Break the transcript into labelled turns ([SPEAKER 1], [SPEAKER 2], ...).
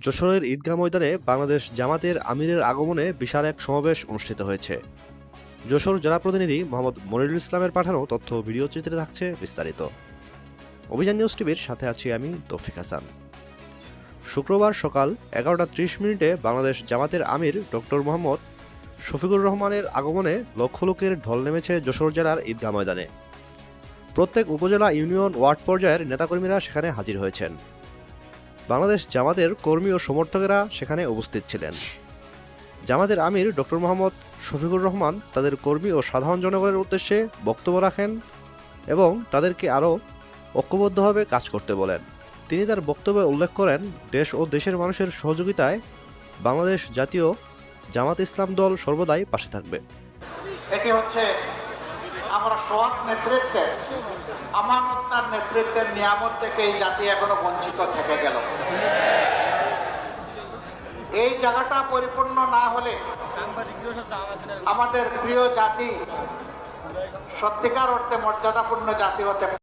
[SPEAKER 1] যশোরের ঈদগাহ ময়দানে বাংলাদেশ জামাতের আমিরের আগমনে বিশাল এক সমাবেশ অনুষ্ঠিত হয়েছে। যশোর জেলা প্রতিনিধি মোহাম্মদ মনিরুল ইসলামের পাঠানো তথ্য ও ভিডিও চিত্রে থাকছে বিস্তারিত। অভিযান নিউজ টিভির সাথে আছি আমি তৌফিক হাসান। শুক্রবার সকাল 11:30 বাংলাদেশ জামাতের আমির ডক্টর মোহাম্মদ শফিকুর রহমানের আগমনে লক্ষ লোকের ঢল নেমেছে যশোর জেলার ঈদগাহ ময়দানে। প্রত্যেক উপজেলা, ইউনিয়ন, ওয়ার্ড পর্যায়ের নেতাকর্মীরা সেখানে হাজির হয়েছেন। বাংলাদেশ জামাতের কর্মী ও সমর্থকেরা সেখানে উপস্থিত ছিলেন। জামাতের আমির ডক্টর মোহাম্মদ শফিকুর রহমান তাদের কর্মী ও সাধারণ জনগণের উদ্দেশ্যে বক্তব্য রাখেন এবং তাদেরকে আরও ঐক্যবদ্ধভাবে কাজ করতে বলেন। তিনি তার বক্তব্যে উল্লেখ করেন, দেশ ও দেশের মানুষের সহযোগিতায় বাংলাদেশ জাতীয় জামাত ইসলাম দল সর্বদাই পাশে থাকবে।
[SPEAKER 2] এটি হচ্ছে আমরা সৎ নেতৃত্বের, আমানতদার নেতৃত্বের নিয়ামত থেকে এই জাতি এখনো বঞ্চিত থেকে গেল। এই জায়গাটা পরিপূর্ণ না হলে আমাদের প্রিয় জাতি সত্যিকার অর্থে মর্যাদাপূর্ণ জাতি হতে